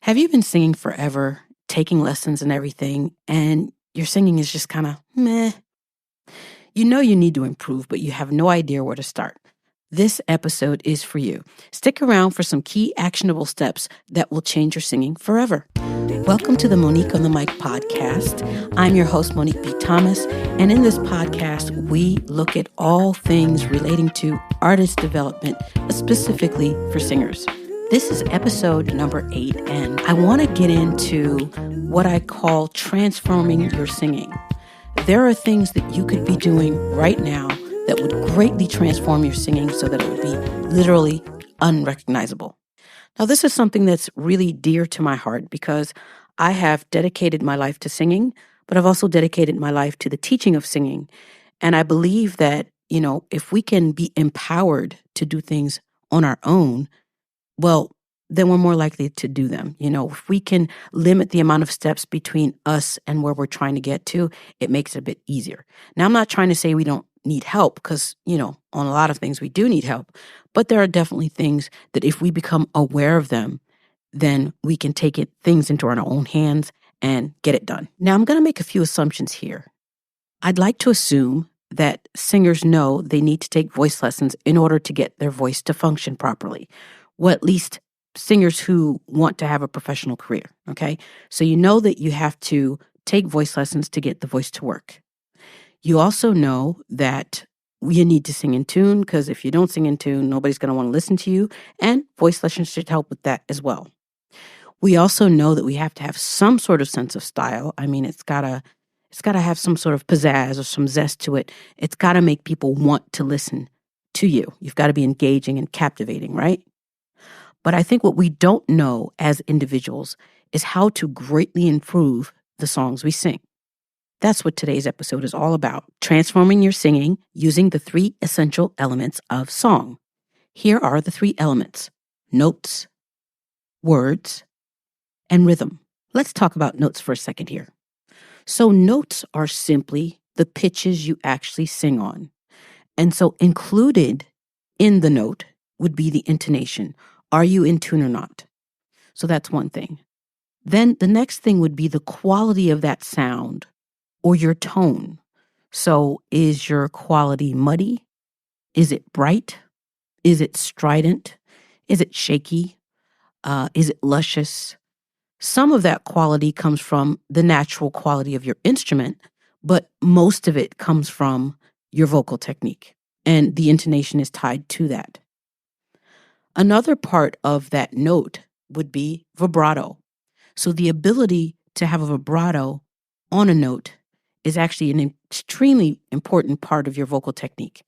Have you been singing forever, taking lessons and everything, and your singing is just kind of meh? You know you need to improve, but you have no idea where to start. This episode is for you. Stick around for some key actionable steps that will change your singing forever. Welcome to the Monique on the Mic podcast. I'm your host, Monique B. Thomas, and in this podcast, we look at all things relating to artist development, specifically for singers. This is episode number 8, and I want to get into what I call transforming your singing. There are things that you could be doing right now that would greatly transform your singing so that it would be literally unrecognizable. Now, this is something that's really dear to my heart because I have dedicated my life to singing, but I've also dedicated my life to the teaching of singing. And I believe that, if we can be empowered to do things on our own, well, then we're more likely to do them. If we can limit the amount of steps between us and where we're trying to get to, it makes it a bit easier. Now, I'm not trying to say we don't need help because, on a lot of things we do need help. But there are definitely things that if we become aware of them, then we can take things into our own hands and get it done. Now, I'm going to make a few assumptions here. I'd like to assume that singers know they need to take voice lessons in order to get their voice to function properly. Well, at least singers who want to have a professional career, okay? So you know that you have to take voice lessons to get the voice to work. You also know that you need to sing in tune because if you don't sing in tune, nobody's going to want to listen to you, and voice lessons should help with that as well. We also know that we have to have some sort of sense of style. I mean, it's gotta have some sort of pizzazz or some zest to it. It's got to make people want to listen to you. You've got to be engaging and captivating, right? But I think what we don't know as individuals is how to greatly improve the songs we sing. That's what today's episode is all about, transforming your singing using the 3 essential elements of song. Here are the 3 elements: notes, words, and rhythm. Let's talk about notes for a second here. So notes are simply the pitches you actually sing on. And so included in the note would be the intonation. Are you in tune or not? So that's one thing. Then the next thing would be the quality of that sound or your tone. So is your quality muddy? Is it bright? Is it strident? Is it shaky? Is it luscious? Some of that quality comes from the natural quality of your instrument, but most of it comes from your vocal technique, and the intonation is tied to that. Another part of that note would be vibrato. So the ability to have a vibrato on a note is actually an extremely important part of your vocal technique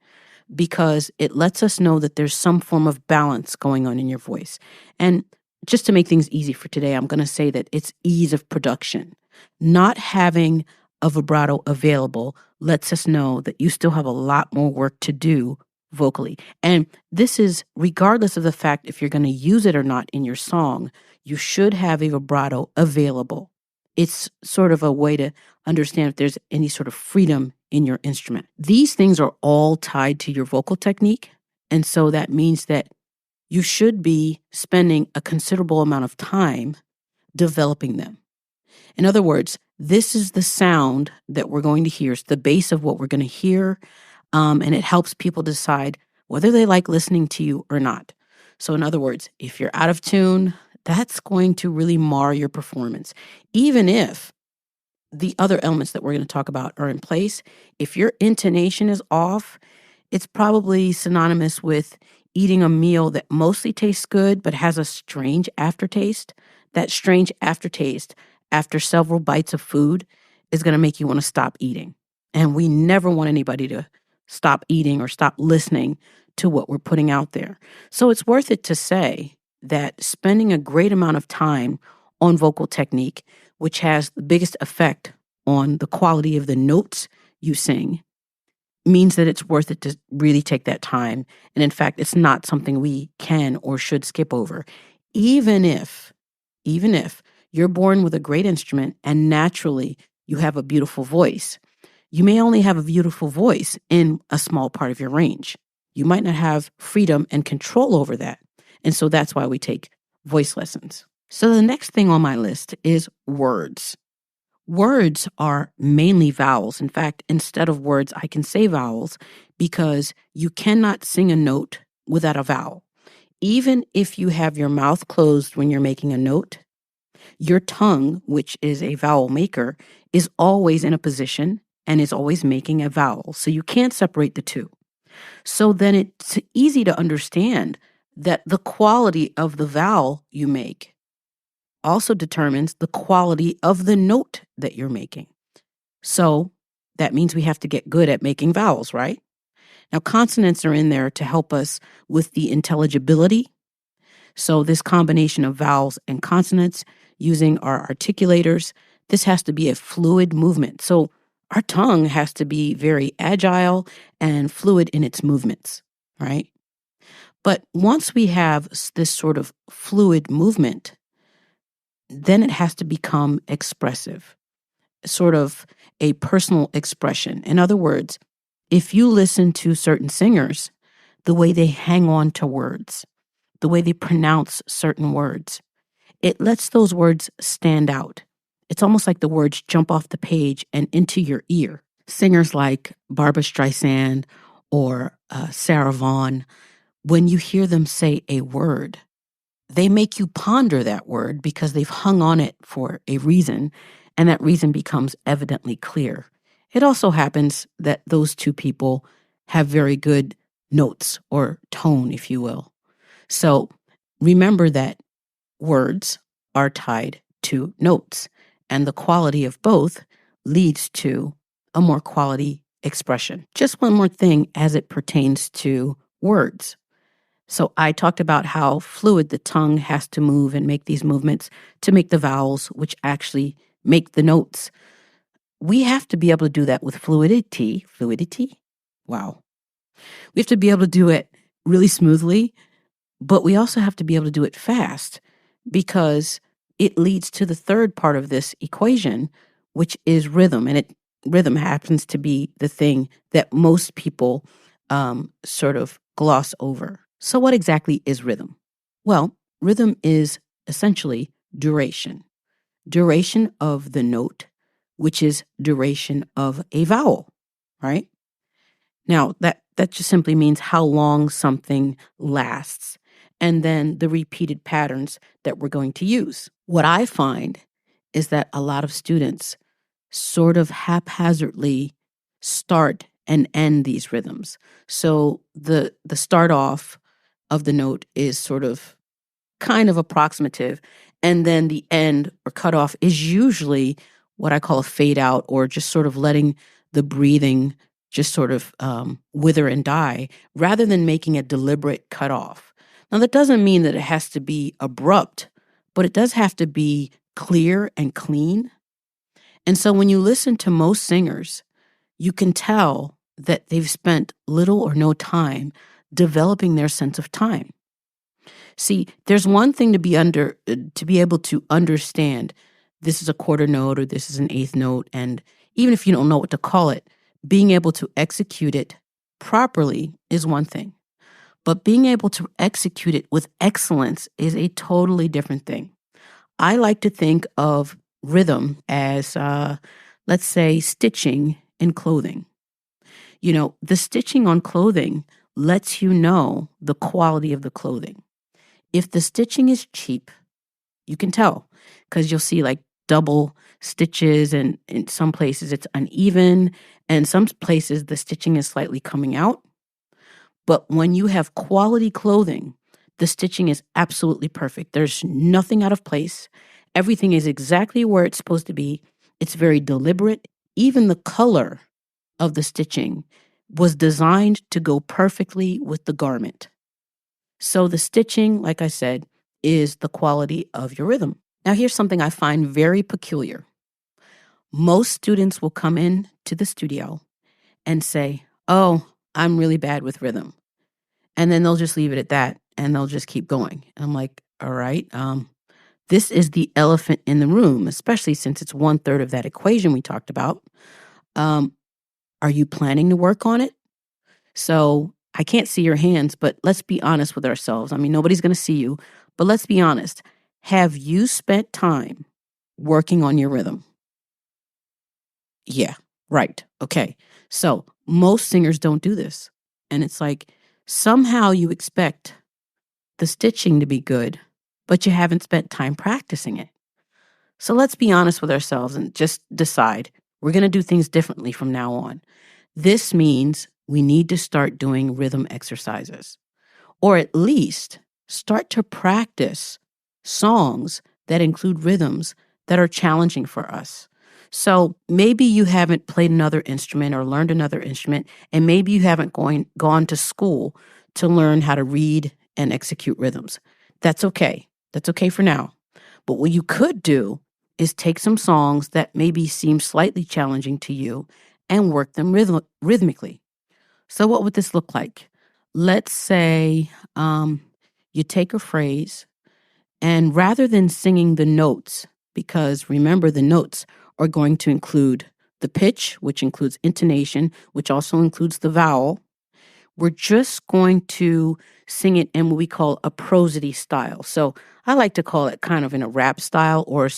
because it lets us know that there's some form of balance going on in your voice. And just to make things easy for today, I'm going to say that it's ease of production. Not having a vibrato available lets us know that you still have a lot more work to do vocally. And this is regardless of the fact if you're going to use it or not in your song, you should have a vibrato available. It's sort of a way to understand if there's any sort of freedom in your instrument. These things are all tied to your vocal technique. And so that means that you should be spending a considerable amount of time developing them. In other words, this is the sound that we're going to hear. It's the base of what we're going to hear. And it helps people decide whether they like listening to you or not. So in other words, if you're out of tune, that's going to really mar your performance. Even if the other elements that we're going to talk about are in place, if your intonation is off, it's probably synonymous with eating a meal that mostly tastes good but has a strange aftertaste. That strange aftertaste after several bites of food is going to make you want to stop eating. And we never want anybody to stop eating or stop listening to what we're putting out there. So it's worth it to say that spending a great amount of time on vocal technique, which has the biggest effect on the quality of the notes you sing, means that it's worth it to really take that time. And in fact, it's not something we can or should skip over. Even if you're born with a great instrument and naturally you have a beautiful voice, you may only have a beautiful voice in a small part of your range. You might not have freedom and control over that. And so that's why we take voice lessons. So the next thing on my list is words. Words are mainly vowels. In fact, instead of words, I can say vowels because you cannot sing a note without a vowel. Even if you have your mouth closed when you're making a note, your tongue, which is a vowel maker, is always in a position and is always making a vowel. So you can't separate the two. So then it's easy to understand that the quality of the vowel you make also determines the quality of the note that you're making. So that means we have to get good at making vowels, right? Now, consonants are in there to help us with the intelligibility. So this combination of vowels and consonants using our articulators, this has to be a fluid movement. So our tongue has to be very agile and fluid in its movements, right? But once we have this sort of fluid movement, then it has to become expressive, sort of a personal expression. In other words, if you listen to certain singers, the way they hang on to words, the way they pronounce certain words, it lets those words stand out. It's almost like the words jump off the page and into your ear. Singers like Barbra Streisand or Sarah Vaughan, when you hear them say a word, they make you ponder that word because they've hung on it for a reason, and that reason becomes evidently clear. It also happens that those two people have very good notes or tone, if you will. So remember that words are tied to notes, and the quality of both leads to a more quality expression. Just one more thing as it pertains to words. So I talked about how fluid the tongue has to move and make these movements to make the vowels, which actually make the notes. We have to be able to do that with fluidity. Fluidity? Wow. We have to be able to do it really smoothly, but we also have to be able to do it fast because it leads to the third part of this equation, which is rhythm. And rhythm happens to be the thing that most people sort of gloss over. So what exactly is rhythm? Well, rhythm is essentially duration. Duration of the note, which is duration of a vowel, right? Now, that just simply means how long something lasts, and then the repeated patterns that we're going to use. What I find is that a lot of students sort of haphazardly start and end these rhythms. So the start off of the note is sort of kind of approximative, and then the end or cutoff is usually what I call a fade out, or just sort of letting the breathing just sort of wither and die rather than making a deliberate cutoff. Now, that doesn't mean that it has to be abrupt, but it does have to be clear and clean. And so when you listen to most singers, you can tell that they've spent little or no time developing their sense of time. See, there's one thing to be able to understand this is a quarter note or this is an eighth note, and even if you don't know what to call it, being able to execute it properly is one thing. But being able to execute it with excellence is a totally different thing. I like to think of rhythm as, let's say, stitching in clothing. You know, the stitching on clothing lets you know the quality of the clothing. If the stitching is cheap, you can tell because you'll see like double stitches, and in some places it's uneven, and some places the stitching is slightly coming out. But when you have quality clothing, the stitching is absolutely perfect. There's nothing out of place. Everything is exactly where it's supposed to be. It's very deliberate. Even the color of the stitching was designed to go perfectly with the garment. So the stitching, like I said, is the quality of your rhythm. Now, here's something I find very peculiar. Most students will come in to the studio and say, "Oh, I'm really bad with rhythm." And then they'll just leave it at that and they'll just keep going. And I'm like, all right, this is the elephant in the room, especially since it's 1/3 of that equation we talked about. Are you planning to work on it? So I can't see your hands, but let's be honest with ourselves. I mean, nobody's going to see you, but let's be honest. Have you spent time working on your rhythm? Yeah, right. Okay. So most singers don't do this. And it's like somehow you expect the stitching to be good, but you haven't spent time practicing it. So let's be honest with ourselves and just decide we're going to do things differently from now on. This means we need to start doing rhythm exercises, or at least start to practice songs that include rhythms that are challenging for us. So maybe you haven't played another instrument or learned another instrument, and maybe you haven't gone to school to learn how to read and execute rhythms. That's okay. That's okay for now. But what you could do is take some songs that maybe seem slightly challenging to you and work them rhythmically. So what would this look like? Let's say you take a phrase and rather than singing the notes, because remember the notes are going to include the pitch, which includes intonation, which also includes the vowel, we're just going to sing it in what we call a prosody style. So I like to call it kind of in a rap style or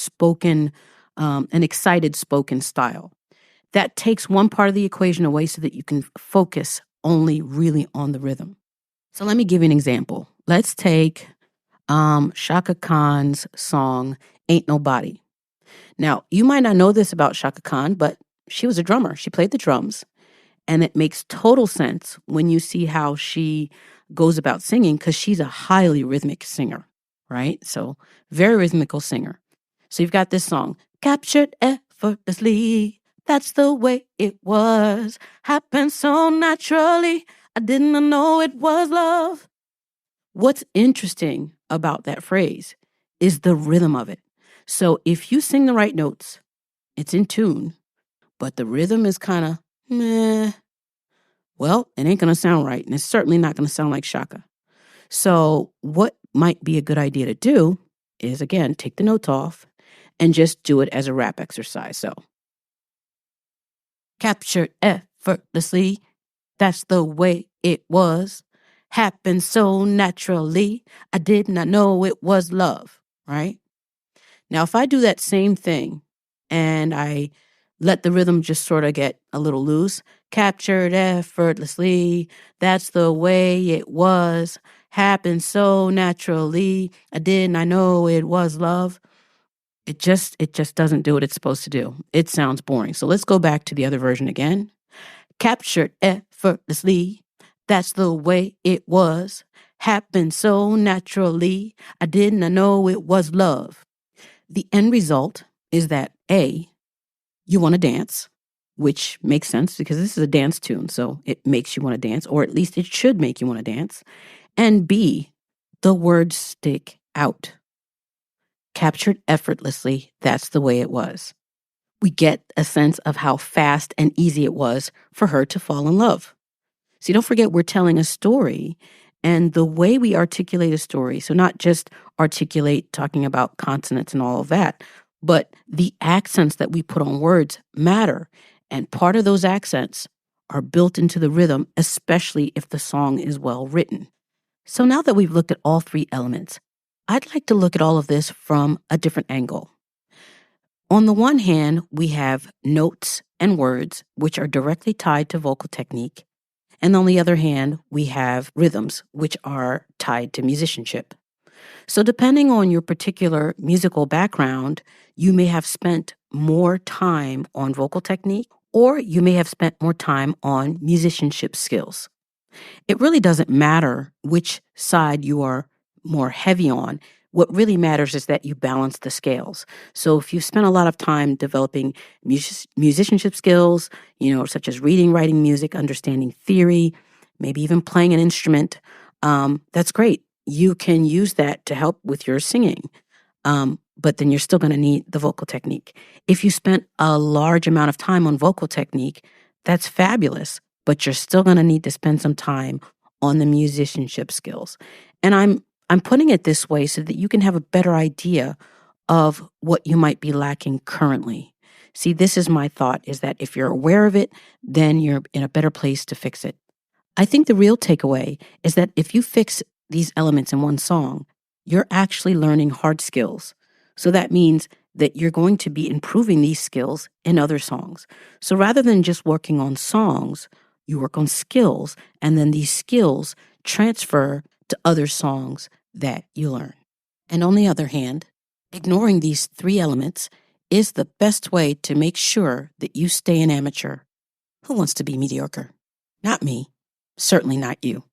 an excited spoken style. That takes one part of the equation away so that you can focus only really on the rhythm. So let me give you an example. Let's take Shaka Khan's song, Ain't Nobody. Now, you might not know this about Shaka Khan, but she was a drummer. She played the drums. And it makes total sense when you see how she goes about singing because she's a highly rhythmic singer, right? So very rhythmical singer. So you've got this song, captured effortlessly. That's the way it was. Happened so naturally. I didn't know it was love. What's interesting about that phrase is the rhythm of it. So if you sing the right notes, it's in tune, but the rhythm is kind of meh. Well, it ain't going to sound right, and it's certainly not going to sound like Shaka. So what might be a good idea to do is, again, take the notes off and just do it as a rap exercise. So, captured effortlessly, that's the way it was. Happened so naturally, I did not know it was love, right? Now, if I do that same thing and I let the rhythm just sort of get a little loose, captured effortlessly, that's the way it was, happened so naturally, I did not know it was love. It just doesn't do what it's supposed to do. It sounds boring. So let's go back to the other version again. Captured effortlessly, that's the way it was, happened so naturally, I did not know it was love. The end result is that A, you want to dance, which makes sense because this is a dance tune, so it makes you want to dance, or at least it should make you want to dance. And B, the words stick out. Captured effortlessly, that's the way it was. We get a sense of how fast and easy it was for her to fall in love. See, don't forget we're telling a story, and the way we articulate a story, so not just articulate talking about consonants and all of that, but the accents that we put on words matter. And part of those accents are built into the rhythm, especially if the song is well written. So now that we've looked at all three elements, I'd like to look at all of this from a different angle. On the one hand, we have notes and words, which are directly tied to vocal technique. And on the other hand, we have rhythms, which are tied to musicianship. So depending on your particular musical background, you may have spent more time on vocal technique, or you may have spent more time on musicianship skills. It really doesn't matter which side you are more heavy on. What really matters is that you balance the scales. So if you spent a lot of time developing musicianship skills, such as reading, writing music, understanding theory, maybe even playing an instrument, that's great. You can use that to help with your singing. But then you're still going to need the vocal technique. If you spent a large amount of time on vocal technique, that's fabulous, but you're still going to need to spend some time on the musicianship skills. And I'm putting it this way so that you can have a better idea of what you might be lacking currently. See, this is my thought, is that if you're aware of it, then you're in a better place to fix it. I think the real takeaway is that if you fix these elements in one song, you're actually learning hard skills. So that means that you're going to be improving these skills in other songs. So rather than just working on songs, you work on skills, and then these skills transfer to other songs that you learn. And on the other hand, ignoring these three elements is the best way to make sure that you stay an amateur. Who wants to be mediocre? Not me. Certainly not you.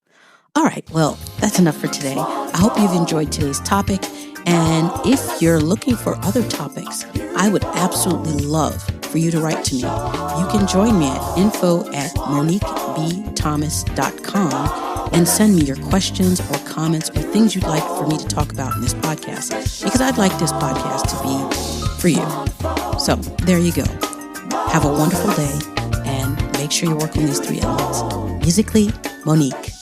All right, well, that's enough for today. I hope you've enjoyed today's topic. And if you're looking for other topics, I would absolutely love for you to write to me. You can join me at info@moniquebthomas.com and send me your questions or comments or things you'd like for me to talk about in this podcast, because I'd like this podcast to be for you. So there you go. Have a wonderful day and make sure you work on these three elements. Musically, Monique.